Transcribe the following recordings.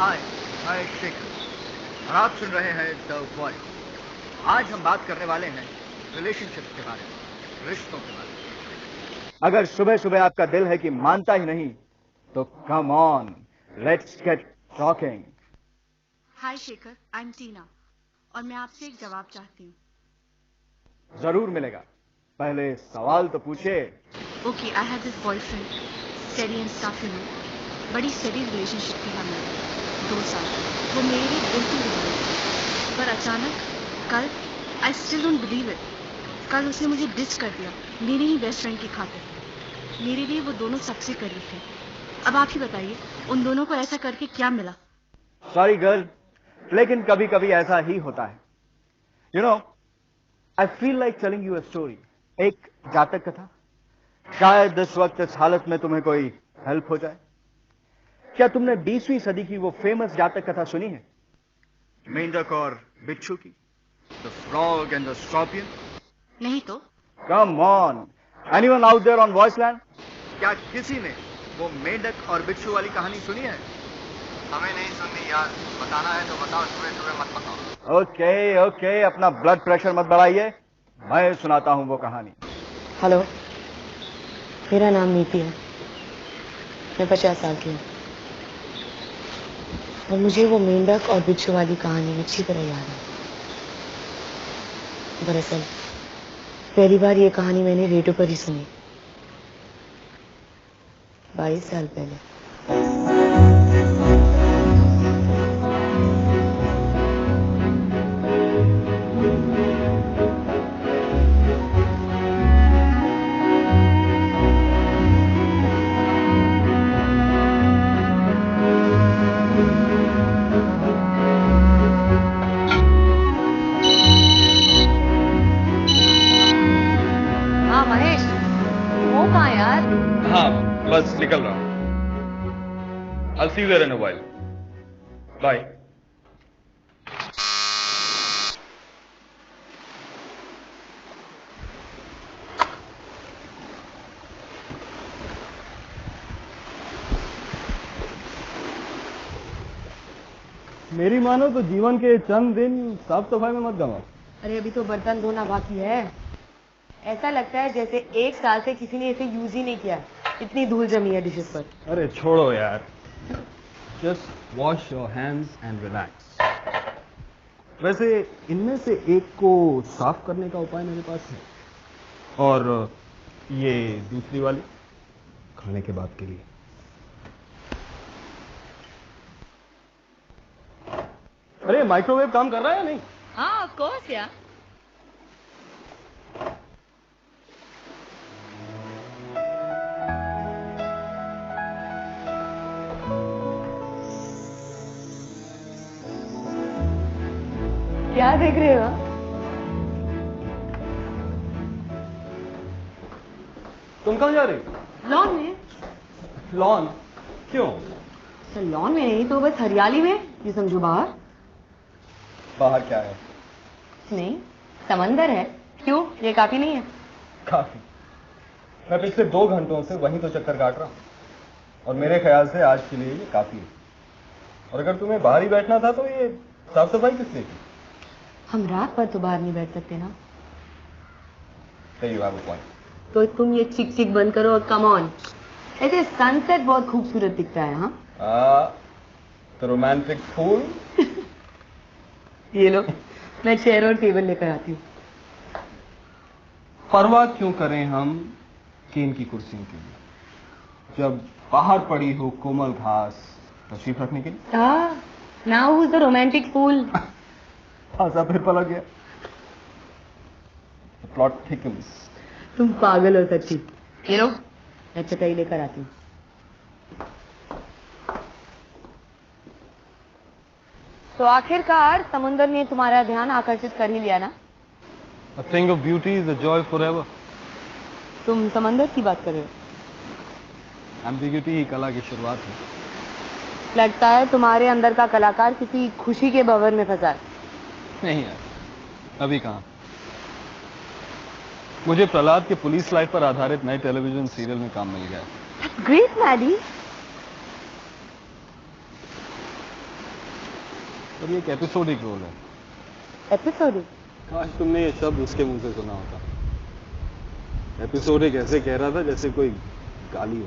हाय, मैं शेखर और आप सुन रहे हैं द वॉइस। आज हम बात करने वाले हैं रिलेशनशिप के बारे में, रिश्तों के बारे में। अगर सुबह सुबह आपका दिल है कि मानता ही नहीं, तो come on, let's get talking. Hi Shekhar, I am Tina और मैं आपसे एक जवाब चाहती हूँ। जरूर मिलेगा, पहले सवाल तो पूछे। Okay, I have this boyfriend, study and stuff, you know. बड़ी स्टडी रिलेशनशिप थी हमारी, 2 साल। वो मेरे लिए बिल्कुल नहीं थी। पर अचानक कल, I still don't believe it, कल उसने मुझे डिस कर दिया, मेरी ही बेस्ट फ्रेंड की खातिर। मेरे लिए वो दोनों सबसे करीब थे। अब आप ही बताइए, उन दोनों को ऐसा करके क्या मिला? सॉरी गर्ल, लेकिन कभी कभी ऐसा ही होता है। You know, I feel like telling you a story, एक जातक कथा। शायद इस वक्त इस हालत में तुम्हें कोई हेल्प हो जाए। क्या तुमने 20वीं सदी की वो फेमस जातक कथा सुनी है, मेंढक और बिच्छू की, the frog and the scorpion? नहीं तो। Come on, anyone out there on Voiceland? क्या किसी ने वो मेंढक और बिच्छू वाली कहानी सुनी है? हमें नहीं सुननी यार, बताना है तो बताओ, सुबह सुबह मत बताओ। ओके ओके, अपना ब्लड प्रेशर मत बढ़ाइए, मैं सुनाता हूं वो कहानी। हेलो, मेरा नाम नीति है, मैं 50 साल की हूँ और मुझे वो मेंढक और बिच्छू वाली कहानी अच्छी तरह याद है। दरअसल पहली बार ये कहानी मैंने रेडियो पर ही सुनी, 22 साल पहले। महेश, वो कहाँ यार? हाँ, बस निकल रहा हूँ। I'll see you there in a while. Bye. मेरी मानो तो जीवन के चंद दिन साफ सफाई में मत गवाओ। अरे अभी तो बर्तन धोना बाकी है। ऐसा लगता है जैसे 1 साल से किसी ने इसे यूज ही नहीं किया, इतनी धूल जमी है डिशेस पर। अरे छोड़ो यार, just wash your hands and relax. वैसे इनमें से एक को साफ करने का उपाय मेरे पास है, और ये दूसरी वाली खाने के बाद के लिए। अरे माइक्रोवेव काम कर रहा है या नहीं? हाँ, ऑफ कोर्स यार। क्या देख रहे हो? तुम कहाँ जा रही हो? लॉन में। लॉन? क्यों? सर लॉन में नहीं तो बस हरियाली में, ये समझो बाहर। बाहर क्या है? नहीं, समंदर है। क्यों, ये काफी नहीं है? काफी। मैं पिछले 2 घंटों से वहीं तो चक्कर काट रहा हूँ और मेरे ख्याल से आज के लिए ये काफी है। और अगर तुम्हें बाहर ही बैठना था तो ये साफ सफाई किस लिए की? हम रात पर तो बाहर नहीं बैठ सकते ना। You have a point. तो तुम ये चिक चिक बंद करो और कम ऑन। ऐसे सनसेट बहुत खूबसूरत दिखता है। हाँ, तो रोमांटिक फूल। ये लो, मैं चेयर और टेबल लेकर आती हूँ। परवाह क्यों करें हम केन की कुर्सियों के लिए, जब बाहर पड़ी हो कोमल घास तशरीफ रखने के लिए। हाँ, now who is the romantic fool. Asha फिर पलट गया। Plot thickens. तुम पागल हो सच्ची। ये लो, मैं चटाई लेकर आती हूँ। तो आखिरकार समुंदर ने तुम्हारा ध्यान आकर्षित कर ही लिया ना? A thing of beauty is a joy forever. तुम समंदर की बात कर रहे हो? Ambiguity ही कला की शुरुआत है। लगता है तुम्हारे अंदर का कलाकार किसी खुशी के भंवर में फंसा है। नहीं यार, अभी कहाँ। मुझे प्रहलाद के पुलिस लाइफ पर आधारित नए टेलीविजन सीरियल में काम मिल गया। Great Maddy. और ये एक एपिसोडिक रोल है। एपिसोडिक? काश तुमने ये शब्द उसके मुंह से सुना होता। एपिसोडिक ऐसे कह रहा था जैसे कोई गाली हो।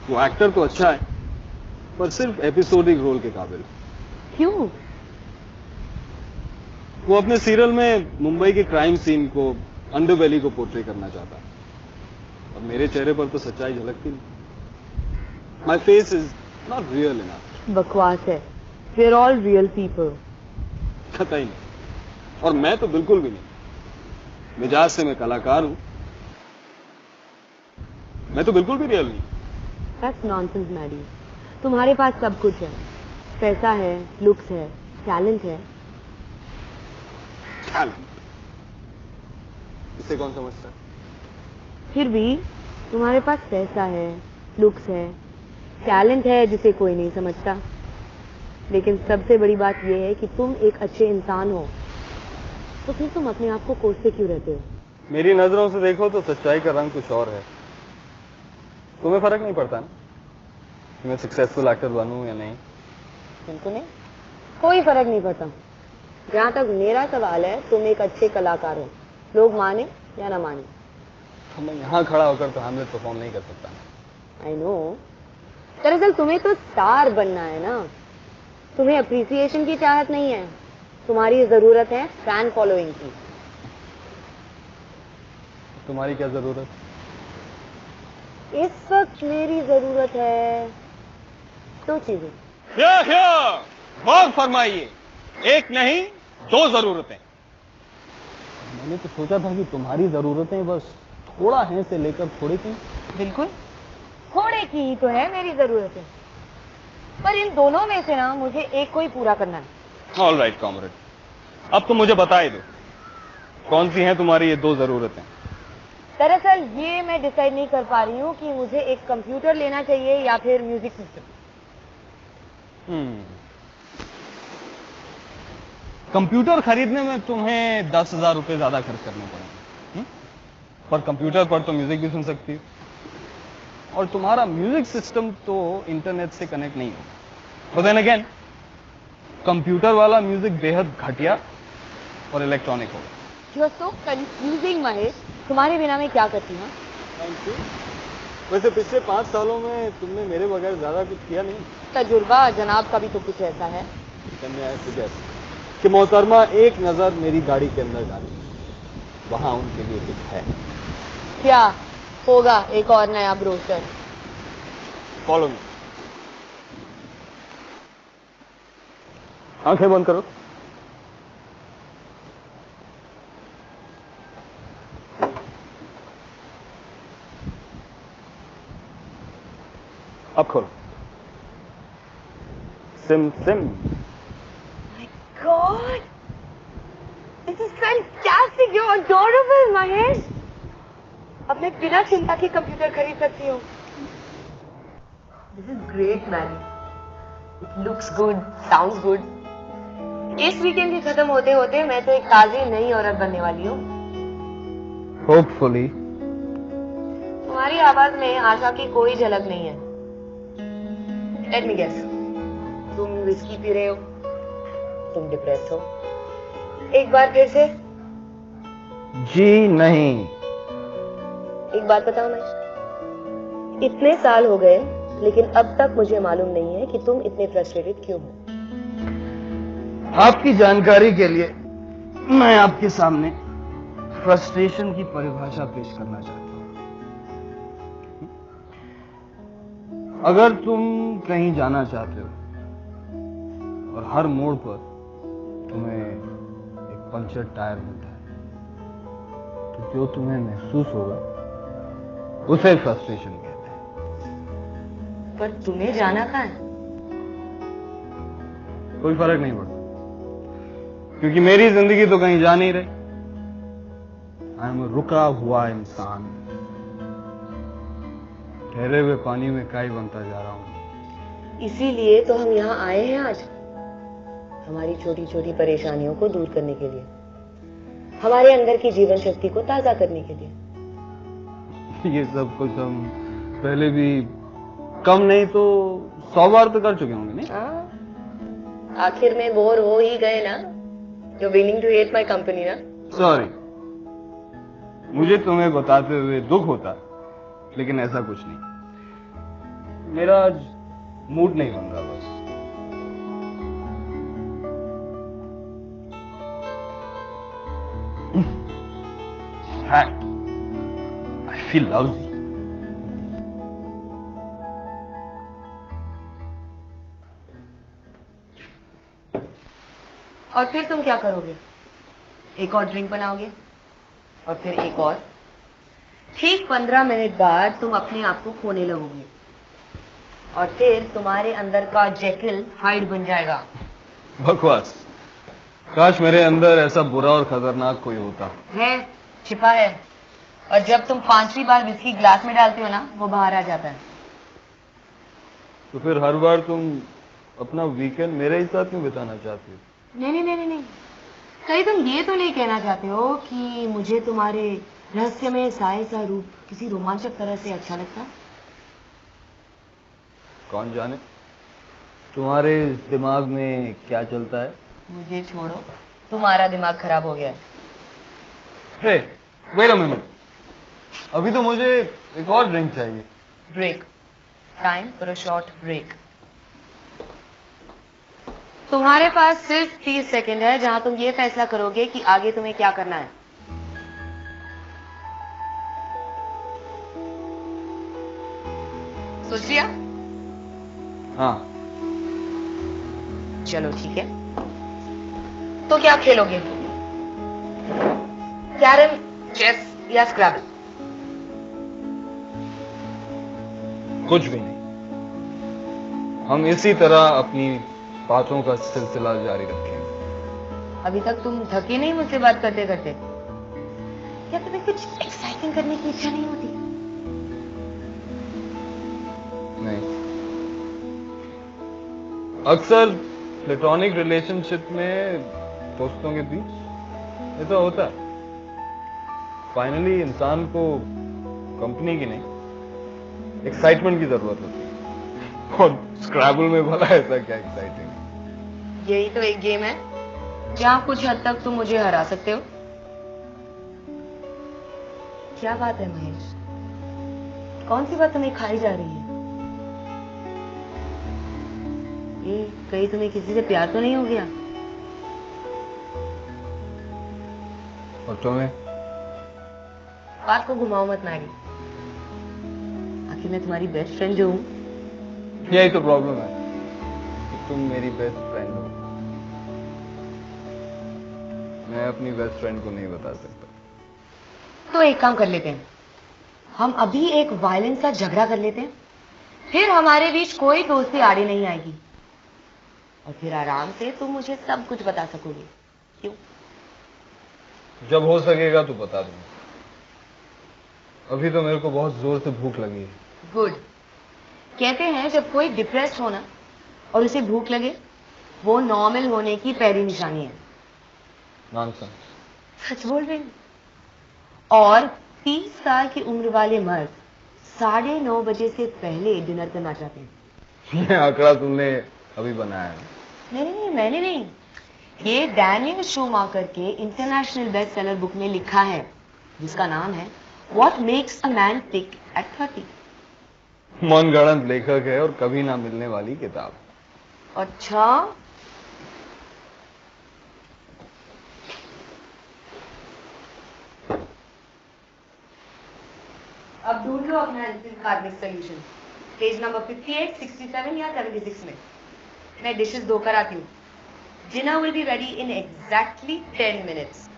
वो एक्टर तो अच्छा है, पर सिर्फ एपिसोडिक रोल के काबिल। क्यों? वो अपने सीरियल में मुंबई के क्राइम सीन को, अंडरबेली को पोर्ट्रे करना चाहता है, और मेरे चेहरे पर तो सच्चाई झलकती नहीं। My face is not real enough. बकवास है। We are all real people. कतई नहीं, और मैं तो बिल्कुल भी नहीं। मिजाज से मैं कलाकार हूं, मैं तो बिल्कुल भी रियल नहीं। That's nonsense, Maddie. तुम्हारे पास सब कुछ है, पैसा है, लुक्स है, टैलेंट है। टैलेंट इसे कौन समझता है? फिर भी तुम्हारे पास पैसा है, लुक्स है, टैलेंट है जिसे कोई नहीं समझता। लेकिन सबसे बड़ी बात यह है कि तुम एक अच्छे इंसान हो, तो फिर तुम अपने आप को कोसते क्यों रहते हो? मेरी नजरों से देखो तो सच्चाई का रंग कुछ और है। तुम्हें फर्क नहीं पड़ता ना कि मैं सक्सेसफुल एक्टर बनूं या नहीं? बिल्कुल नहीं, कोई फर्क नहीं पड़ता। जहां तक मेरा सवाल है, तुम एक अच्छे कलाकार हो, लोग माने या ना माने। तो मैं यहाँ खड़ा होकर तो हैमलेट परफॉर्म नहीं कर सकता। I know. दरअसल तुम्हें तो स्टार बनना है ना, तुम्हें अप्रिसिएशन की चाहत नहीं है, तुम्हारी जरूरत है फैन फॉलोइंग की। तुम्हारी क्या जरूरत? इस वक्त मेरी जरूरत है दो चीजें। गौर फरमाइए, एक नहीं दो जरूरतें। मैंने तो सोचा था कि तुम्हारी जरूरतें बस थोड़ा है से लेकर थोड़े की। बिल्कुल, थोड़े की ही तो है मेरी जरूरतें, पर इन दोनों में से ना मुझे एक को ही पूरा करना है। ऑल राइट कॉमरेड, अब तो मुझे बता ही दो, कौन सी हैं तुम्हारी ये दो जरूरतें? दरअसल ये मैं डिसाइड नहीं कर पा रही हूँ कि मुझे एक कंप्यूटर लेना चाहिए या फिर म्यूजिक सिस्टम। कंप्यूटर खरीदने में तुम्हें 10,000 रुपए ज्यादा खर्च करने पड़ेंगे, पर कंप्यूटर पर तो म्यूजिक भी सुन सकती हो, और तुम्हारा म्यूजिक सिस्टम तो इंटरनेट से कनेक्ट नहीं होगा। बट देन अगेन, कंप्यूटर वाला म्यूजिक बेहद घटिया और इलेक्ट्रॉनिक होगा। You are so confusing Mahesh, तुम्हारे बिना मैं क्या करती हूँ? Thank you. वैसे पिछले 5 सालों में तुमने मेरे बगैर ज्यादा कुछ किया नहीं। तजुर्बा जनाब का भी तो कुछ ऐसा है। कि मोहतरमा एक नजर मेरी गाड़ी के अंदर डाली, वहां उनके लिए कुछ है। क्या होगा? एक और नया ब्रोशर। Follow me. आंखें बंद करो। अब खोलो। SIM SIM. God, this is fantastic. You're adorable, Mahesh. अब मैं बिना चिंता के कंप्यूटर खरीद सकती हूँ। This is great, man. It looks good, sounds good. इस वीकेंड के खत्म होते होते मैं तो एक ताजी नई औरत बनने वाली हूँ। होपफुली। तुम्हारी आवाज में आशा की कोई झलक नहीं है। Let me guess. तुम विस्की पी रहे हो, तुम डिप्रेस हो। एक बार फिर से। जी नहीं। एक बात बताओ महेश, इतने साल हो गए लेकिन अब तक मुझे मालूम नहीं है कि तुम इतने फ्रस्ट्रेटेड क्यों हो। आपकी जानकारी के लिए मैं आपके सामने फ्रस्ट्रेशन की परिभाषा पेश करना चाहता हूं। अगर तुम कहीं जाना चाहते हो और हर मोड़ पर तुम्हें एक पंचर टायर मिलता है, तो जो तुम्हें महसूस होगा उसे फ्रस्ट्रेशन कहते हैं। पर तुम्हें जाना कहाँ है? कोई फर्क नहीं पड़ता, क्योंकि मेरी जिंदगी तो कहीं जा नहीं रही। आई एम रुका हुआ इंसान, ठहरे हुए पानी में काई बनता जा रहा हूं। इसीलिए तो हम यहाँ आए हैं आज, हमारी छोटी छोटी परेशानियों को दूर करने के लिए, हमारे अंदर की जीवन शक्ति को ताजा करने के लिए। ये सब कुछ हम पहले भी कम नहीं तो 100 बार तो कर चुके होंगे, नहीं? आखिर में बोर हो ही गए ना? You're beginning to hate my company ना? सॉरी, मुझे तुम्हें बताते हुए दुख होता, लेकिन ऐसा कुछ नहीं। मेरा आज मूड नहीं बन रहा बस। I feel lousy. और फिर तुम क्या करोगे? एक और ड्रिंक बनाओगे और फिर एक और। ठीक 15 मिनट बाद तुम अपने आप को खोने लगोगे और फिर तुम्हारे अंदर का जेकिल हाइड बन जाएगा। बकवास। काश मेरे अंदर ऐसा बुरा और खतरनाक कोई होता। है, छिपा है। और जब तुम 5वीं बार विस्की ग्लास में डालते हो ना, वो बाहर आ जाता है। तो फिर हर बार तुम अपना वीकेंड मेरे ही साथ क्यों बिताना चाहती हो? नहीं। कहीं तुम ये तो नहीं कहना चाहते हो कि मुझे तुम्हारे रहस्यमय साए सा रूप किसी रोमांचक तरह से अच्छा लगता? कौन जाने तुम्हारे दिमाग में क्या चलता है। मुझे छोड़ो, तुम्हारा दिमाग खराब हो गया है। Hey, wait a minute. अभी तो मुझे एक और ड्रिंक चाहिए। Break. Time for a short break. तुम्हारे पास सिर्फ 30 सेकंड है जहां तुम ये फैसला करोगे कि आगे तुम्हें क्या करना है। सोच लिया? हाँ। चलो ठीक है, तो क्या खेलोगे? कैरम, चेस या स्क्रैबल? कुछ भी नहीं। हम इसी तरह अपनी बातों का सिलसिला जारी रखेंगे। अभी तक तुम थके नहीं मुझसे बात करते करते? क्या तुम्हें कुछ एक्साइटिंग करने की इच्छा नहीं होती? नहीं। अक्सर प्लेटोनिक रिलेशनशिप में दोस्तों के बीच ऐसा होता है। फाइनली इंसान को कंपनी की नहीं, एक्साइटमेंट की जरूरत होती है। और स्क्रैबल में भला ऐसा क्या एक्साइटिंग? यही तो एक गेम है जहां कुछ हद तक तुम मुझे हरा सकते हो। क्या बात है महेश, कौन सी बात तुम्हें खाई जा रही है? ये कहीं तुम्हें किसी से प्यार तो नहीं हो गया? और तुम्हें? बात को घुमाओ मत मैरी, आखिर मैं तुम्हारी बेस्ट फ्रेंड जो हूं। यही तो प्रॉब्लम है कि तुम मेरी बेस्ट फ्रेंड हो। मैं अपनी बेस्ट फ्रेंड को नहीं बता सकता। तो एक काम कर लेते हैं, हम अभी एक वायलेंट सा झगड़ा कर लेते हैं, फिर हमारे बीच कोई दोस्ती आड़ी नहीं आएगी और फिर आराम से तुम मुझे सब कुछ बता सकोगे। क्यों? जब हो सकेगा तो बता दूंगा। अभी तो मेरे को बहुत जोर से भूख लगी है। गुड। कहते हैं जब कोई डिप्रेस्ड हो ना और उसे भूख लगे, वो नॉर्मल होने की पहली निशानी है। नॉनसेंस। सच बोल रही हूं। और 30 साल की उम्र वाले मर्द 9:30 बजे से पहले डिनर करना चाहते हैं। ये आंकड़ा तुमने अभी बनाया है? नहीं, मैंने नहीं। ये डैनियल शूमाकर के इंटरनेशनल बेस्ट सेलर बुक में लिखा है, जिसका नाम है what makes a man tick at 30। मनगढ़ंत लेखक है और कभी ना मिलने वाली किताब। अच्छा, अब ढूंढ लो अपना कार्मिक सोल्यूशन, पेज नंबर 58, 67 या 76 में। मैं डिशेस धोकर आती हूँ। Dinner will be ready in exactly 10 minutes.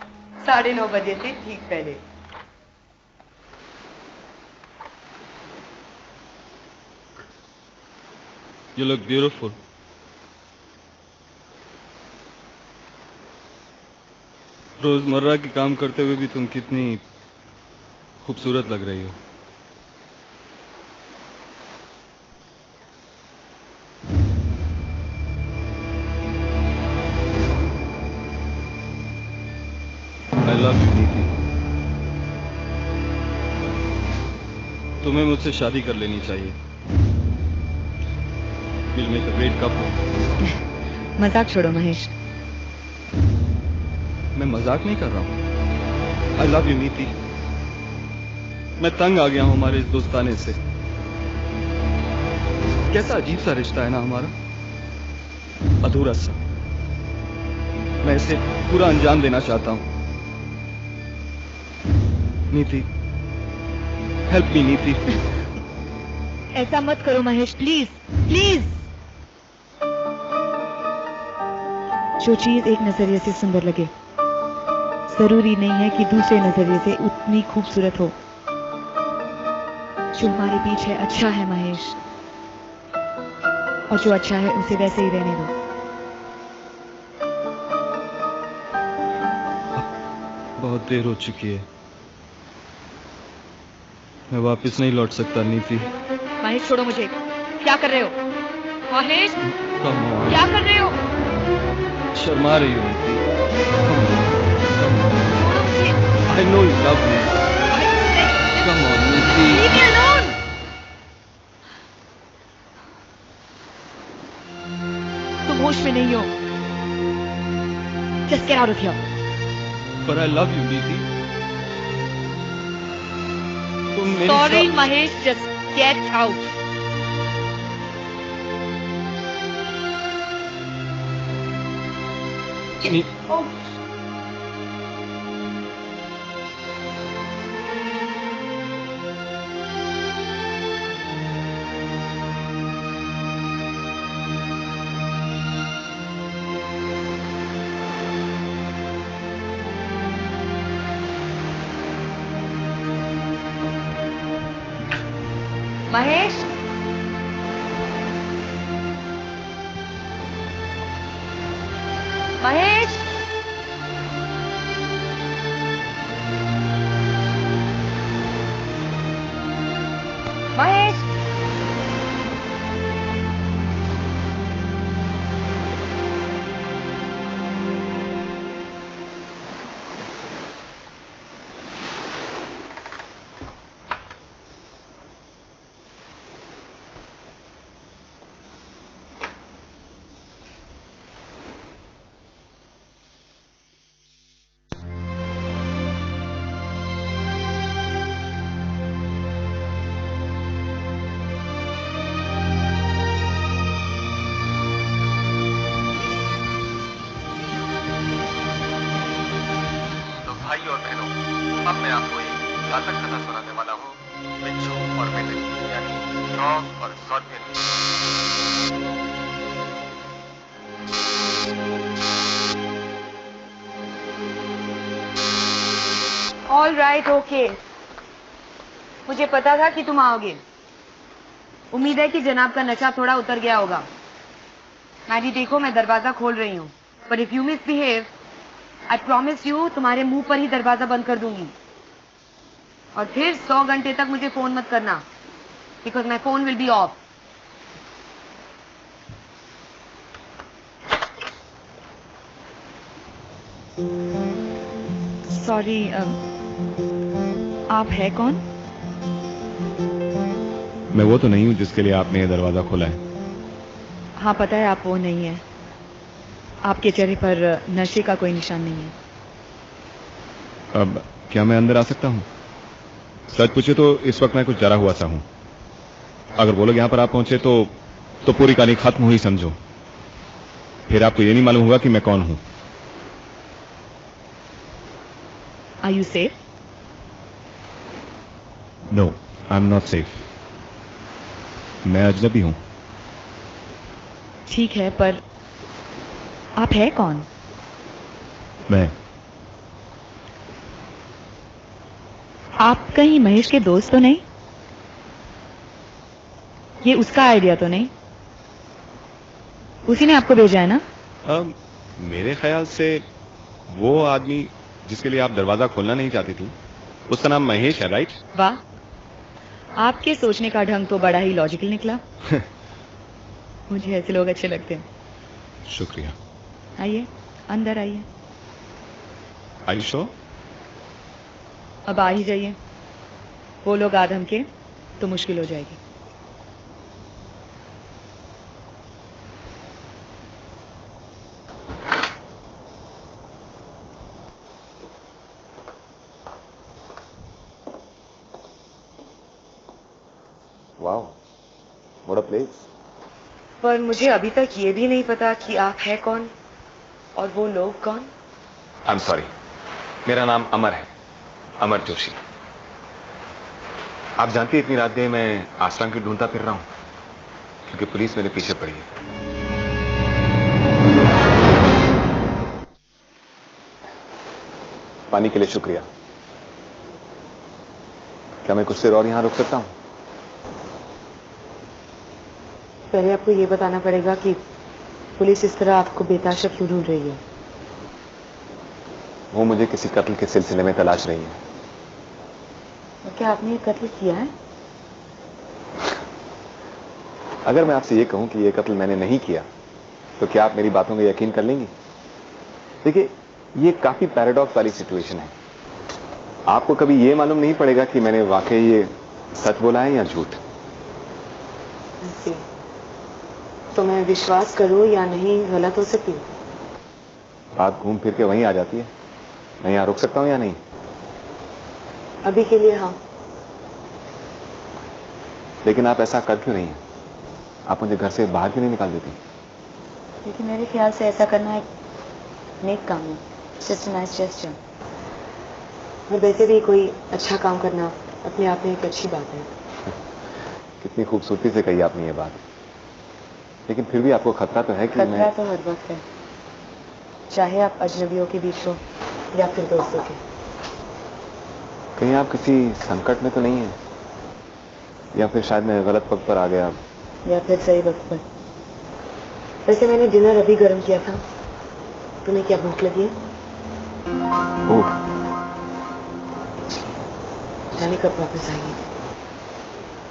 9:30 बजे से ठीक पहले। You look beautiful. रोजमर्रा के काम करते हुए भी तुम कितनी खूबसूरत लग रही हो। I love you, नीति। तुम्हें मुझसे शादी कर लेनी चाहिए। We'll make a great couple. मजाक छोड़ो महेश। मैं मजाक नहीं कर रहा हूं। आई लव यू नीति। मैं तंग आ गया हूं हमारे इस दोस्ताने से। कैसा अजीब सा रिश्ता है ना हमारा, अधूरा सा। मैं इसे पूरा अंजाम देना चाहता हूं। नीति, हेल्प मी नीति। ऐसा मत करो महेश, प्लीज प्लीज। जो चीज एक नजरिए से सुंदर लगे जरूरी नहीं है कि दूसरे नजरिए से उतनी खूबसूरत हो। जो हमारे बीच है अच्छा है महेश, और जो अच्छा है उसे वैसे ही रहने दो। बहुत देर हो चुकी है, मैं वापस नहीं लौट सकता नीति। महेश छोड़ो मुझे। क्या कर रहे हो महेश? Come on. क्या कर रहे हो? शर्मा रही हो नीति। छोड़ो मुझे। I know you love me. Come on नीति। Leave me alone. तुम होश में नहीं हो। Just get out of here. But I love you नीति। तुम मेरे Sorry साथ- महेश, just get out. नी- महेश, महेश, महेश। भाई और बहनों, अब मैं आपको एक घातक कथा सुनाने वाला हूँ, बिच्छू और मेंढक, यानी फ्रॉग और स्कॉर्पियन। All right, okay. मुझे पता था कि तुम आओगे। उम्मीद है कि जनाब का नशा थोड़ा उतर गया होगा। मैडी देखो, मैं दरवाजा खोल रही हूँ, पर if you misbehave I promise you तुम्हारे मुंह पर ही दरवाजा बंद कर दूंगी। और फिर 100 घंटे तक मुझे फोन मत करना, because my phone will be of. Sorry, आप है कौन? मैं वो तो नहीं हूं जिसके लिए आपने ये दरवाजा खोला है। हाँ, पता है आप वो नहीं है। आपके चेहरे पर नशे का कोई निशान नहीं है। अब क्या मैं अंदर आ सकता हूं? सच पूछे तो इस वक्त मैं कुछ डरा हुआ सा हूं। अगर वो लोग यहां पर आप पहुंचे तो पूरी कहानी खत्म हुई समझो। फिर आपको ये नहीं मालूम होगा कि मैं कौन हूं। Are you safe? No, I am not safe. मैं अजनबी हूं। ठीक है, पर आप है कौन? मैं आप कहीं महेश के दोस्त तो नहीं? ये उसका आइडिया तो नहीं? उसी ने आपको भेजा है ना? मेरे ख्याल से वो आदमी जिसके लिए आप दरवाजा खोलना नहीं चाहती थी, उसका नाम महेश है, राइट? वाह, आपके सोचने का ढंग तो बड़ा ही लॉजिकल निकला। मुझे ऐसे लोग अच्छे लगते हैं। शुक्रिया। आइए, अंदर आइए। Are you sure? अब आ ही जाइए। वो लोग आदम के तो मुश्किल हो जाएगी। Wow, what a place. पर मुझे अभी तक ये भी नहीं पता कि आप है कौन और वो लोग कौन। आई एम सॉरी, मेरा नाम अमर है, अमर जोशी। आप जानती हैं इतनी रात गए मैं आश्रम की ढूंढता फिर रहा हूं क्योंकि पुलिस मेरे पीछे पड़ी है। पानी के लिए शुक्रिया। क्या मैं कुछ देर और यहां रुक सकता हूं? पहले आपको ये बताना पड़ेगा कि पुलिस इस तरह आपको बेताशा क्यों ढूंढ रही है। वो मुझे किसी कत्ल के सिलसिले में तलाश रही है। और क्या आपने ये कत्ल किया है? अगर मैं आपसे ये कहूं कि ये कत्ल मैंने नहीं किया तो क्या आप मेरी बातों में यकीन कर लेंगी? देखिए, ये काफी पैराडॉक्स वाली सिचुएशन है। आपको कभी ये मालूम नहीं पड़ेगा कि मैंने वाकई ये सच बोला है या झूठ। जी। तो मैं विश्वास करूं या नहीं गलत हो सकती हूँ। बात घूम फिर के वहीं आ जाती है। मैं यहां रुक सकता हूं या नहीं? अभी के लिए हाँ। लेकिन आप ऐसा कर क्यों रही हैं? आप मुझे घर से बाहर क्यों नहीं निकाल देती? लेकिन मेरे ख्याल से ऐसा करना एक नेक काम है। Just nice gesture. और वैसे भी कोई अच्छा काम करना अपने आप में एक अच्छी बात है। कितनी खूबसूरती से कही आपने ये बात। लेकिन फिर भी आपको खतरा तो है कि खतरा तो हर वक्त है, चाहे आप अजनबियों के बीच हो या फिर दोस्तों के। कहीं आप किसी संकट में तो नहीं है? या फिर शायद मैं गलत वक्त पर आ गया? या फिर सही वक्त पर। वैसे मैंने डिनर अभी गर्म किया था। तुम्हें क्या भूख लगी है? ओह, जाने कब वापस आएगी?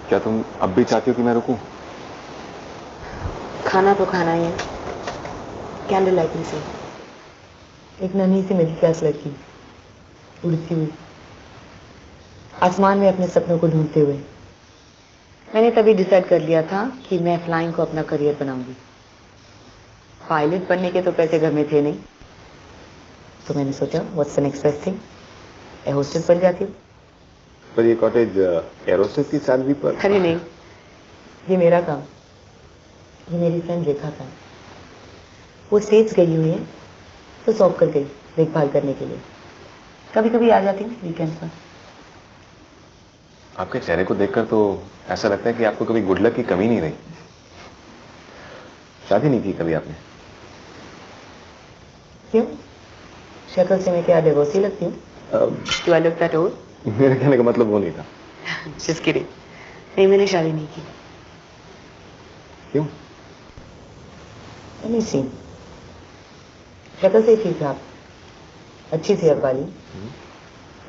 क्या तुम अब भी चाहती हो कि मैं रुकूं? खाना तो खाना ही है। कैंडल लाइटिंग से एक नन्ही सी मिडिल क्लास लड़की उड़ती हुई आसमान में अपने सपनों को ढूंढते हुए। मैंने तभी डिसाइड कर लिया था कि मैं फ्लाइंग को अपना करियर बनाऊंगी। पायलट बनने के तो पैसे घर में थे नहीं, तो मैंने सोचा what's the next best thing, air hostess बन जाती हूँ। पर ये कॉटेज एयर होस्टेस की सैलरी पर? अरे नहीं, ये मेरा काम। ये मेरी फ्रेंड रेखा था। वो स्टेट्स गई हुई है तो सौंप कर गई देखभाल करने के लिए। कभी कभी आ जाती हूँ वीकेंड पर। आपके चेहरे को देखकर तो ऐसा लगता है कि आपको कभी गुड लक की कमी नहीं रही। शादी नहीं की कभी आपने? क्यों? शक्ल से मैं क्या डिवोर्सी लगती हूँ? Do I look that old? मेरे कहने का मतलब वो नहीं था। Just kidding. नहीं, मैंने शादी नहीं की। क्यों? नहीं सी शक्ल से ठीक ठाक, अच्छी सेहत वाली,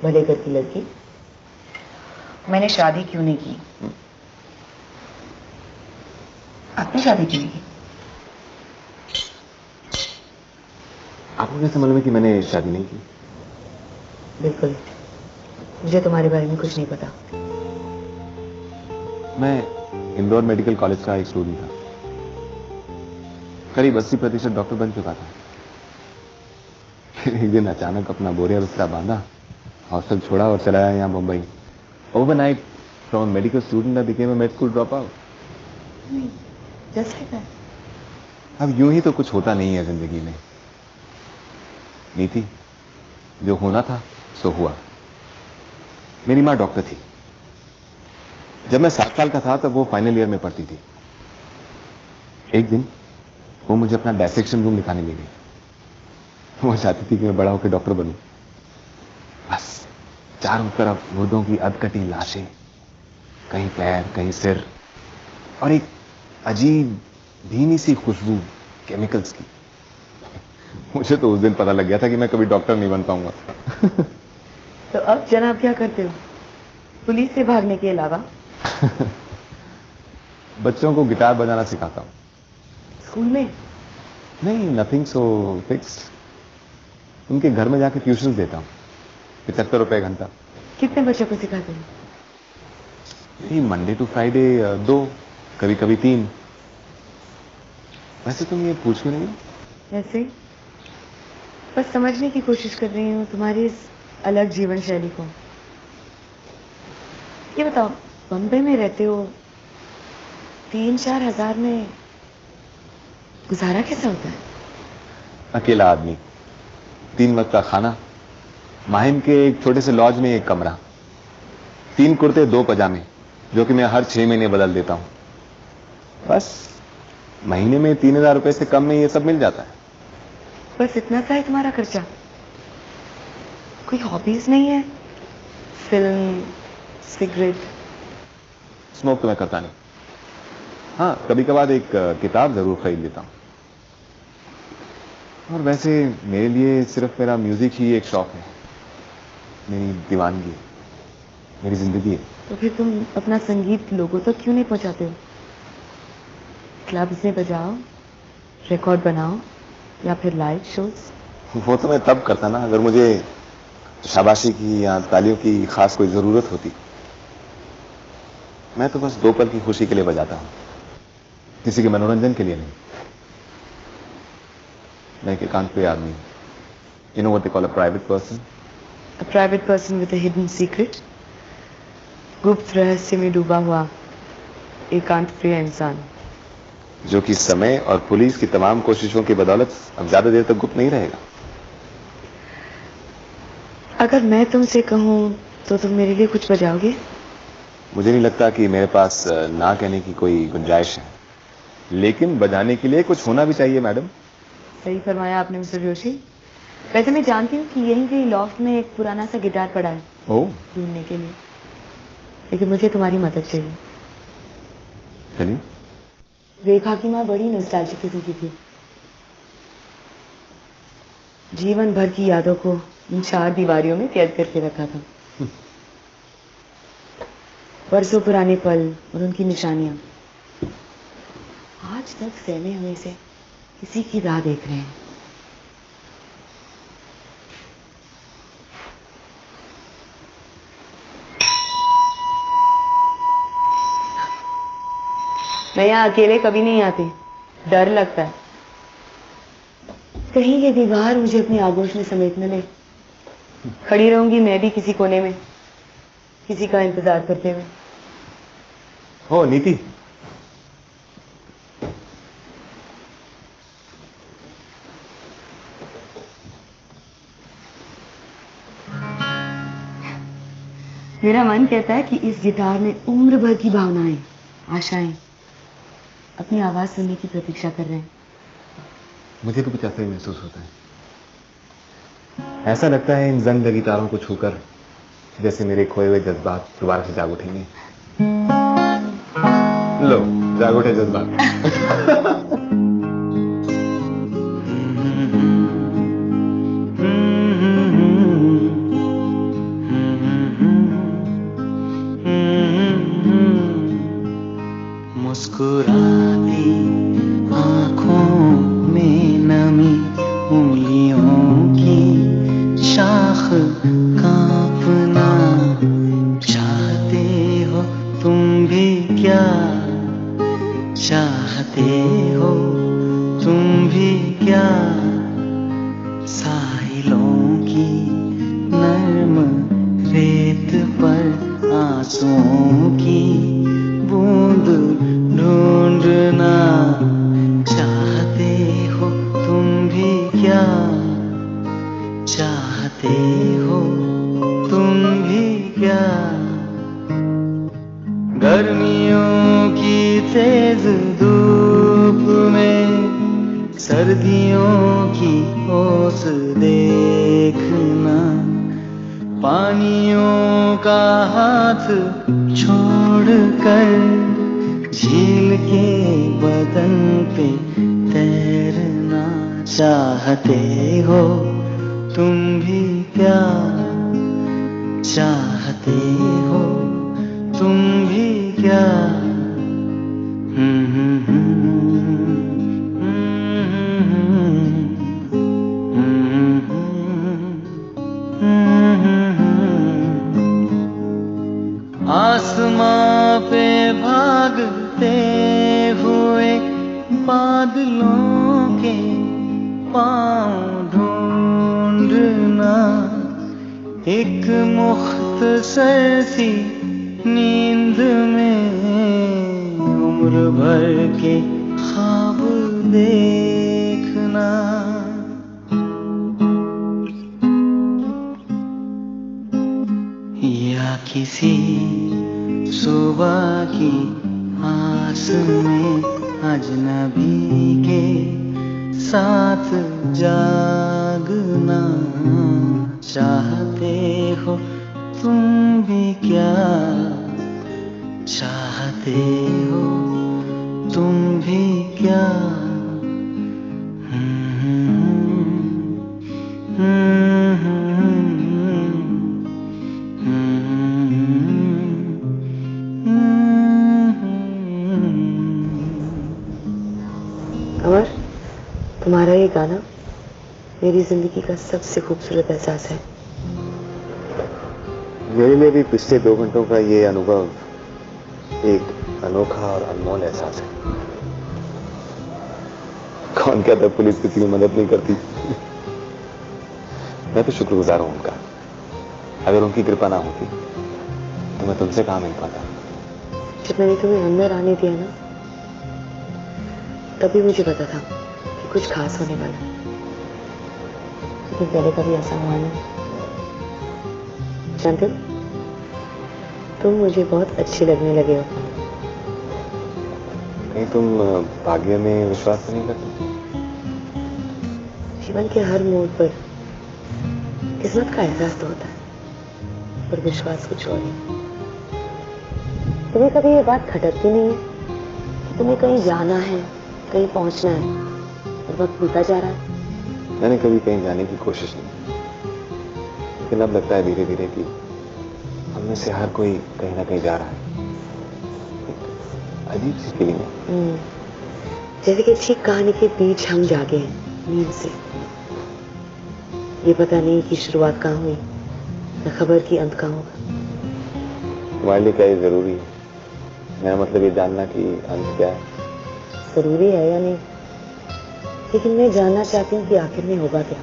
भले घर की लड़की। मैंने शादी क्यों नहीं की? आपने शादी क्यों नहीं की? आपको कैसे मालूम है कि मैंने शादी नहीं की? बिल्कुल, मुझे तुम्हारे बारे में कुछ नहीं पता। मैं इंदौर मेडिकल कॉलेज का एक स्टूडेंट था। करीब 80% डॉक्टर बन चुका था। फिर एक दिन अचानक अपना बोरिया बिस्तरा बांधा, हॉस्टल छोड़ा और चला आया यहाँ Mumbai. Overnight from medical student I became a made school drop out. Just like that. अब यूं ही तो कुछ होता नहीं है जिंदगी में। नीति, जो होना था सो हुआ। मेरी माँ डॉक्टर थी। जब मैं 7 साल का था तब वो फाइनल ईयर में पढ़ती थी। एक दिन वो मुझे अपना डायसेक्शन रूम दिखाने ले गई। वो चाहती थी कि मैं बड़ा होकर डॉक्टर बनूं। बस चारों तरफ मुर्दों की अधकटी लाशें, कहीं पैर कहीं सिर, और एक अजीब धीमी सी खुशबू केमिकल्स की। मुझे तो उस दिन पता लग गया था कि मैं कभी डॉक्टर नहीं बन पाऊंगा। तो अब जनाब क्या करते हो पुलिस से भागने के अलावा? बच्चों को गिटार बजाना सिखाता हूं। स्कूल में? नहीं, नथिंग सो फिक्स्ड। उनके घर में जाके ट्यूशन देता हूं, 75 रुपए घंटा। कितने बच्चों को सिखाते हो? यही मंडे टू फ्राइडे 2, कभी कभी 3। वैसे तुम ये पूछ क्यों नहीं? ऐसे ही। बस समझने की कोशिश कर रही हूँ तुम्हारी इस अलग जीवन शैली को। ये बताओ, बम्बई में रहते हो, 3-4 हजार में गुजारा कैसा होता है? अकेला आदमी, 3 वक्त का खाना, माहिम के एक छोटे से लॉज में एक कमरा, 3 कुर्ते 2 पजामे जो कि मैं हर 6 महीने बदल देता हूं। बस महीने में 3000 रुपए से कम में ये सब मिल जाता है। बस इतना सा है तुम्हारा खर्चा? कोई हॉबीज नहीं है? Film, cigarette? स्मोक तो मैं करता नहीं। हाँ, कभी कभार एक किताब जरूर खरीद लेता हूं। और वैसे मेरे लिए सिर्फ मेरा म्यूजिक ही एक शौक है, मेरी दीवानगी है, मेरी जिंदगी है। तो फिर तुम अपना संगीत लोगों तक क्यों नहीं पहुंचाते हो? क्लब्स में बजाओ, रिकॉर्ड बनाओ, या फिर लाइव शोज? वो तो मैं तब करता ना अगर मुझे शाबाशी की या तालियों की खास कोई जरूरत होती। मैं तो बस 2 पल की खुशी के लिए बजाता हूं, किसी के मनोरंजन के लिए नहीं। मैं एक एकांत आदमी हूं। You know what they call a private person? A private person with a hidden secret? गुप्त रहस्य में डूबा हुआ एकांत प्रिय इंसान, जो कि समय और पुलिस की तमाम कोशिशों की बदौलत अब ज्यादा देर तक गुप्त नहीं रहेगा। अगर मैं तुमसे कहूं तो तुम मेरे लिए कुछ बजाओगे? मुझे नहीं लगता कि मेरे पास ना कहने की कोई गुंजाइश है, लेकिन बजाने के लिए कुछ होना भी चाहिए मैडम। सही फरमाया आपने मिस्टर जोशी। वैसे मैं जानती हूँ कि यहीं कहीं लॉफ्ट में एक पुराना सा गिटार पड़ा है ओह, ढूंढने के लिए, लेकिन मुझे तुम्हारी मदद चाहिए। चलिए। रेखा की माँ बड़ी नॉस्टैल्जिक किस्म की थी। जीवन भर की यादों को इन 4 दीवारियों में कैद करके रखा था। बरसों पुराने पल और उनकी निशानियां आज तक सहमे हुए से किसी की राह देख रहे हैं। मैं यहाँ अकेले कभी नहीं आती, डर लगता है कहीं ये दीवार मुझे अपनी आगोश में समेट न ले। खड़ी रहूंगी मैं भी किसी कोने में, किसी का इंतजार करते हुए। हो नीति, मेरा मन कहता है कि इस गिटार में उम्र भर की भावनाएं, आशाएं अपनी आवाज सुनने की प्रतीक्षा कर रहे हैं। मुझे तो कुछ ऐसा ही महसूस होता है। ऐसा लगता है इन जंग लगी तारों को छूकर जैसे मेरे खोए हुए जज्बात दोबारा से जाग उठेंगे। लो, जाग उठे जज्बात। मुस्कुराती आंखों में नमी, उंगलियों की शाख कांपना, चाहते हो तुम भी क्या, चाहते हो तुम भी क्या, साहिलों की नर्म रेत पर आंसुओं की बूंद ढूंढना, चाहते हो तुम भी क्या, चाहते हो तुम भी क्या, गर्मियों की तेज धूप में सर्दियों की ओस देखना, पानियों का हाथ छोड़कर झील के बदन पे तैरना, चाहते हो तुम भी क्या, चाहते हो तुम भी क्या। आसमां पे भागते हुए बादलों के पाँव ढूंढना, एक मुख्तसर सी नींद में उम्र भर के ख्वाब देखना, या किसी सुबह की आस में अजनबी के साथ जागना। चाहते हो तुम भी क्या, चाहते हो तुम भी क्या? अमर, तुम्हारा ये गाना मेरी जिंदगी का सबसे खूबसूरत एहसास है। मेरे लिए भी पिछले 2 घंटों का ये अनुभव एक अनोखा और अनमोल एहसास है। कौन कहता पुलिस किसी की मदद नहीं करती। मैं तो शुक्रगुजार हूं उनका। अगर उनकी कृपा ना होती तो मैं तुमसे कहां मिल पाता। जब मैंने तुम्हें अंदर आने दिया ना, तभी मुझे पता था कि कुछ खास होने वाला है। लेकिन पहले कभी ऐसा हुआ नहीं। जानते हो, तुम मुझे बहुत अच्छे लगने लगे हो। कहीं तुम भाग्य में विश्वास नहीं करते? जीवन के हर मोड़ पर किस्मत का एहसास तो होता है, पर विश्वास कुछ और है। तुम्हें कभी ये बात खटकती नहीं है कि तुम्हें कहीं जाना है, कहीं पहुंचना है और वक्त बीता जा रहा है? मैंने कभी कहीं जाने की कोशिश नहीं की, लेकिन अब लगता है धीरे धीरे कि हममें से हर कोई कहीं ना कहीं जा रहा है। एक अजीब सी फीलिंग है। जैसे कि ठीक कहानी के बीच हम जागे हैं नींद से। ये पता नहीं कि शुरुआत कहाँ हुई, न खबर की अंत कहाँ होगा। तुम्हारे लिए क्या ये जरूरी है? मेरा मतलब ये जानना कि अंत क्या है। जरूरी है या नहीं, लेकिन मैं जानना चाहती हूँ कि आखिर में होगा क्या।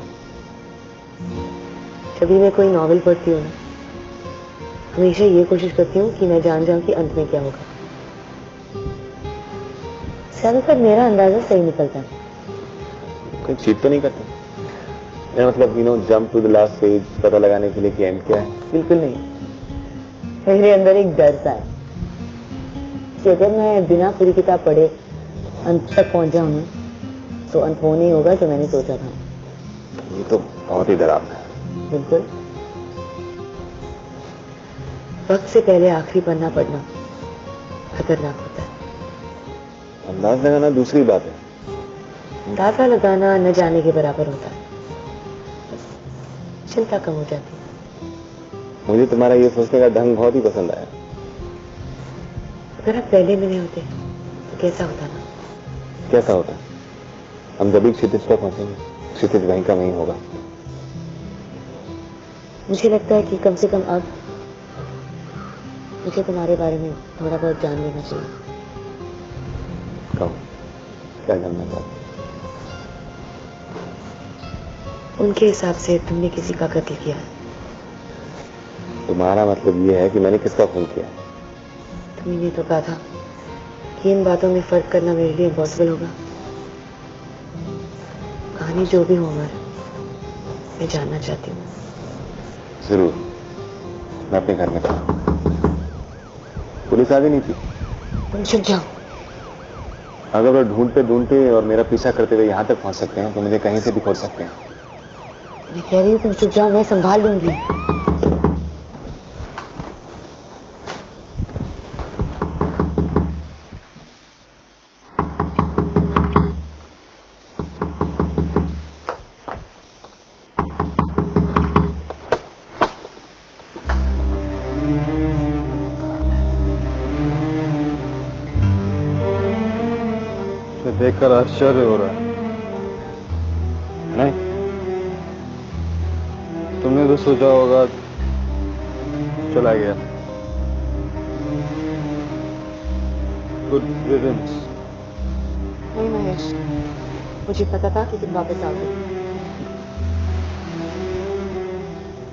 जब भी मैं कोई नॉवेल पढ़ती हूँ ना, हमेशा ये कोशिश करती हूँ कि मैं जान जाऊं कि अंत में क्या होगा। ज्यादातर मेरा अंदाजा सही निकलता है। कोई चीट तो नहीं करते? मेरा मतलब jump to the last page पता लगाने के लिए कि एंड क्या है। बिल्कुल नहीं। मेरे अंदर एक डर सा है कि अगर मैं बिना पूरी किताब पढ़े अंत तक पहुंच जाऊं ना, तो अंत वो नहीं होगा जो मैंने सोचा था। ये तो बहुत ही डरावना है। बिल्कुल। वक्त से पहले आखिरी पन्ना पढ़ना खतरनाक होता है। अंदाज लगाना दूसरी बात है। अंदाजा लगाना न जाने के बराबर होता है। चिंता कम हो जाती है। मुझे तुम्हारा ये सोचने का ढंग बहुत ही पसंद आया। अगर आप पहले मिले होते तो कैसा होता ना? कैसा होता? हम जब भी क्षितिज पर पहुंचेंगे, क्षितिज वहीं का वहीं होगा। मुझे लगता है कि कम से कम अब मुझे तुम्हारे बारे में थोड़ा बहुत जान लेना चाहिए। कहो, क्या जानना चाहते? उनके हिसाब से तुमने किसी का कत्ल किया है। तुम्हारा मतलब ये है कि मैंने किसका खून किया? तुमने तो कहा था कि इन बातों में फर्क करना मेरे लिए इम्पॉसिबल होगा। कहानी जो भी हो अमर, मैं जानना चाहती हूँ। जरूर। मैं अपने घर में था। पुलिस आ गई नहीं थी? तुम चुप जाओ। अगर वो ढूंढते ढूंढते और मेरा पीछा करते हुए यहाँ तक पहुंच सकते हैं तो मुझे कहीं से भी खोज सकते हैं। मैं कह रही हूँ तुम चुप जाओ, मैं संभाल लूंगी। देखकर आश्चर्य हो रहा है। नहीं, तुमने तो सोचा होगा चला गया। गुड रिडंस। नहीं महेश, मुझे पता था कि तुम वापस आओगे।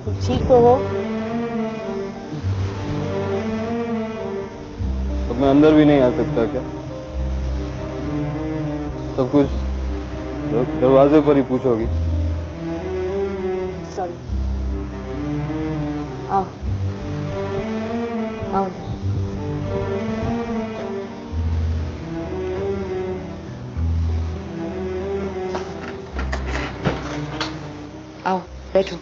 तुम ठीक तो हो? अब मैं अंदर भी नहीं आ सकता क्या? सब कुछ दरवाजे पर ही पूछोगी। सॉरी। आओ आओ आओ बैठो।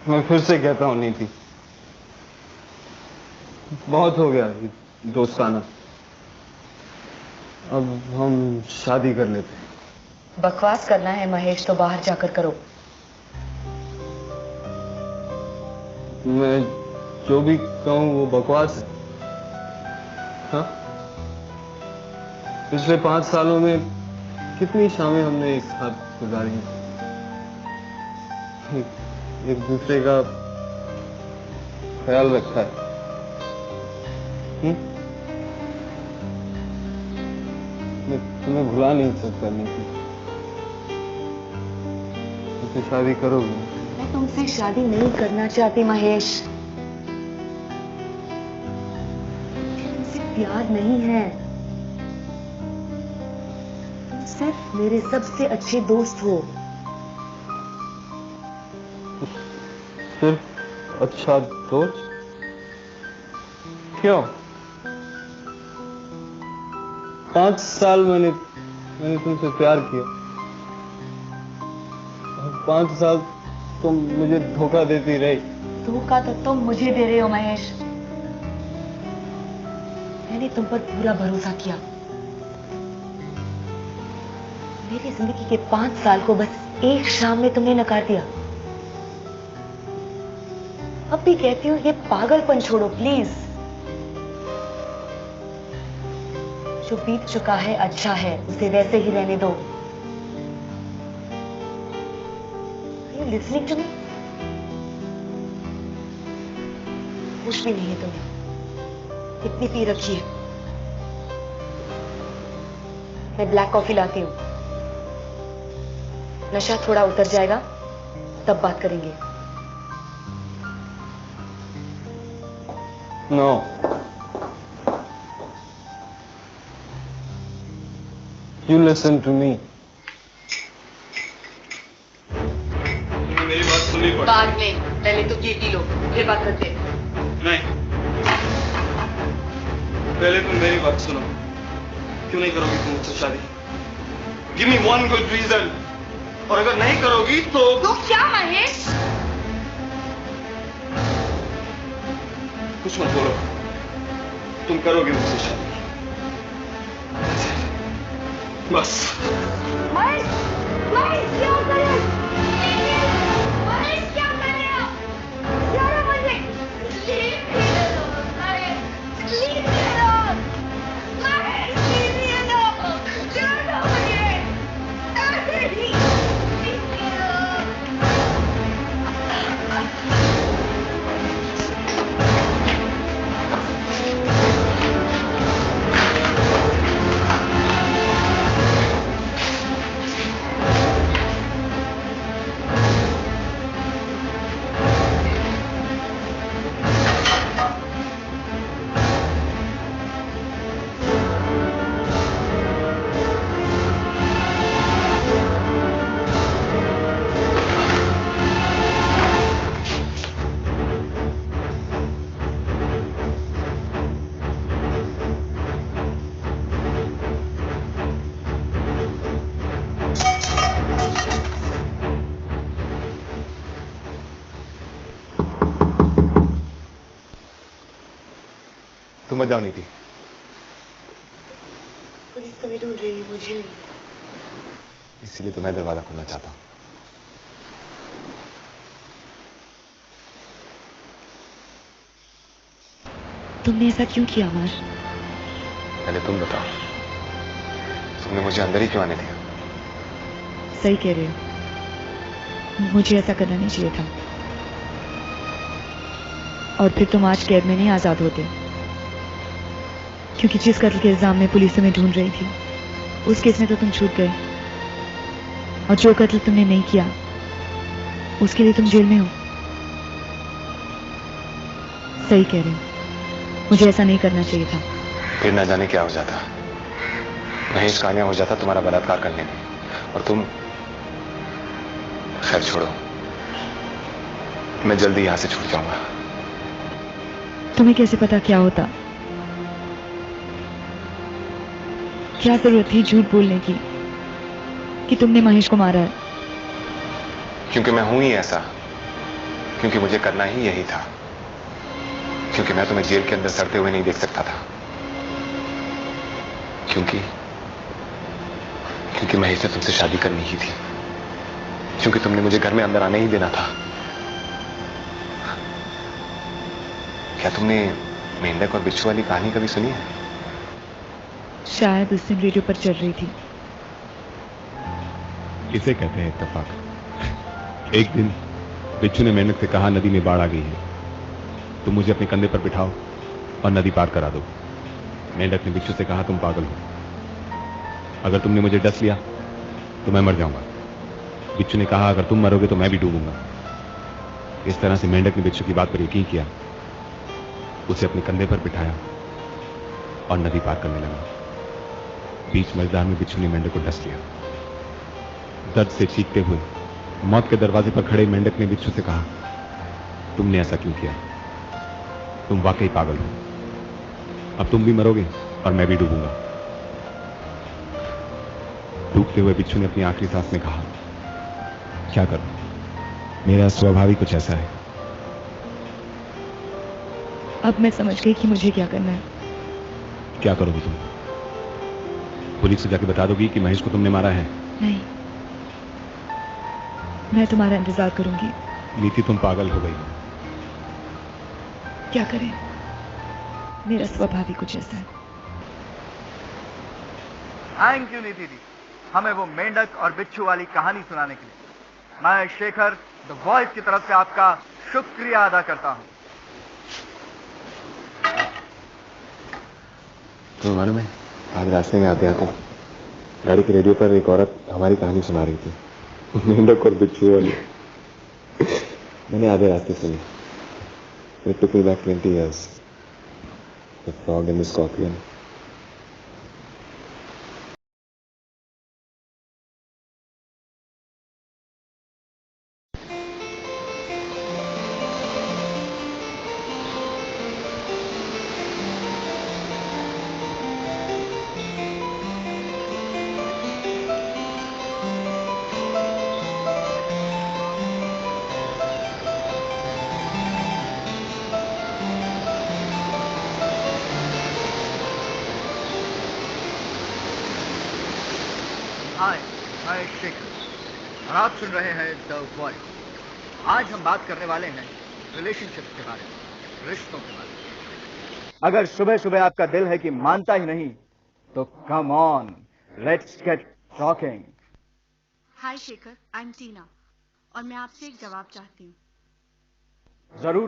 मैं फिर से कहता हूँ नीति, बहुत हो गया ये दोस्ताना। अब हम शादी कर लेते हैं। बकवास करना है महेश तो बाहर जाकर करो। मैं जो भी कहूँ वो बकवास है। हाँ? पिछले 5 सालों में कितनी शामें हमने एक साथ गुजारी हैं। एक दूसरे का ख्याल रखा है। मैं तुम्हें भुला नहीं सकता नीति। तुमसे शादी करोगी? मैं तुमसे शादी नहीं करना चाहती महेश। तुमसे प्यार नहीं है। तुम सिर्फ मेरे सबसे अच्छे दोस्त हो। सिर्फ अच्छा दोस्त? क्यों? 5 साल मैंने तुमसे प्यार किया और 5 साल तुम मुझे धोखा देती रही। धोखा तो तुम मुझे दे रहे हो महेश। मैंने तुम पर पूरा भरोसा किया। मेरी जिंदगी के 5 साल को बस एक शाम में तुमने नकार दिया। अब भी कहती हूँ ये पागलपन छोड़ो प्लीज। जो बीत चुका है अच्छा है, उसे वैसे ही रहने दो। Are you listening to me? कुछ भी नहीं है तुम्हें। इतनी पी रखी है। मैं ब्लैक कॉफी लाती हूँ। नशा थोड़ा उतर जाएगा तब बात करेंगे। No. You listen to me. मेरी बात सुननी पड़ेगी। बाद में, पहले तो ये पी लो, फिर बात करते हैं। नहीं, पहले तुम मेरी बात सुनो। क्यों नहीं करोगी तुम मुझसे शादी? Give me one good reason. और अगर नहीं करोगी तो क्या महेश? कुछ मत बोलो। तुम करोगे मुझसे शादी। बस। महेश, महेश क्या कर रहे हो? महेश क्या कर रहे हो? छोड़ो मुझे। Leave me alone, Mahesh. Leave me alone. Mahesh, leave me alone. छोड़ो मुझे। Leave me alone. तुम मत जाओ नीति। पुलिस तुम्हें ढूंढ रही है, मुझे नहीं। इसीलिए तो मैं दरवाजा खोलना चाहता हूं। तुमने ऐसा क्यों किया अमर? पहले तुम बताओ, तुमने मुझे अंदर ही क्यों आने दिया? सही कह रहे हो, मुझे ऐसा करना नहीं चाहिए था। और फिर तुम आज कैद में नहीं आजाद होते, क्योंकि जिस कत्ल के इल्जाम में पुलिस तुम्हें ढूंढ रही थी उस केस में तो तुम छूट गए, और जो कत्ल तुमने नहीं किया उसके लिए तुम जेल में हो। सही कह रहे हो, मुझे ऐसा नहीं करना चाहिए था। फिर ना जाने क्या हो जाता। महेश कामयाब हो जाता तुम्हारा बलात्कार करने में, और तुम। खैर छोड़ो, मैं जल्दी यहां से छूट जाऊंगा। तुम्हें कैसे पता क्या होता? क्या जरूरत थी झूठ बोलने की कि तुमने महेश को मारा है? क्योंकि मैं हूं ही ऐसा, क्योंकि मुझे करना ही यही था, क्योंकि मैं तुम्हें जेल के अंदर सड़ते हुए नहीं देख सकता था, क्योंकि महेश ने तुमसे शादी करनी ही थी, क्योंकि तुमने मुझे घर में अंदर आने ही देना था। क्या तुमने मेंढक और बिच्छू वाली कहानी कभी सुनी है? शायद उस दिन रेडियो पर चल रही थी। इसे कहते हैं इत्तेफाक। एक दिन बिच्छू ने मेंढक से कहा, नदी में बाढ़ आ गई है, तुम मुझे अपने कंधे पर बिठाओ और नदी पार करा दो। मेंढक ने बिच्छू से कहा, तुम पागल हो, अगर तुमने मुझे डस लिया तो मैं मर जाऊंगा। बिच्छू ने कहा, अगर तुम मरोगे तो मैं भी डूबूंगा। इस तरह से मेंढक ने बिच्छू की बात पर यकीन किया, उसे अपने कंधे पर बिठाया और नदी पार करने लगा। बीच मझधार में बिच्छू ने मेंढक को डस लिया। दर्द से चीखते हुए मौत के दरवाजे पर खड़े मेंढक ने बिच्छू से कहा, तुमने ऐसा क्यों किया? तुम वाकई पागल हो, अब तुम भी मरोगे और मैं भी डूबूंगा। डूबते हुए बिच्छू ने अपनी आखिरी सांस में कहा, क्या करूं, मेरा स्वभाव ही कुछ ऐसा है। अब मैं समझ गई कि मुझे क्या करना है। क्या करोगी तुम? पुलिस से जाके बता दोगी कि महेश को तुमने मारा है? नहीं, मैं तुम्हारा इंतजार करूंगी। नीति, तुम पागल हो गई हो। क्या करें, मेरा स्वभाव ही कुछ ऐसा है। थैंक यू निधि दी, हमें वो मेंढक और बिच्छू वाली कहानी सुनाने के लिए। मैं शेखर द वॉइस की तरफ से आपका शुक्रिया अदा करता हूं। तुम्हें मालूम है, आज रास्ते में आते आते गाड़ी के रेडियो पर एक औरत हमारी कहानी सुना रही थी, मेंढक और बिच्छू वाली। मैंने आधे रास्ते सुनी। It took me back 20 years. The frog and the scorpion. हाय, मैं शेखर और आप सुन रहे हैं द वॉइस। आज हम बात करने वाले हैं रिलेशनशिप के बारे में, रिश्तों के बारे में। अगर सुबह सुबह आपका दिल है कि मानता ही नहीं, तो come on, let's get talking. Hi Shekhar, I am Tina और मैं आपसे एक जवाब चाहती हूँ। जरूर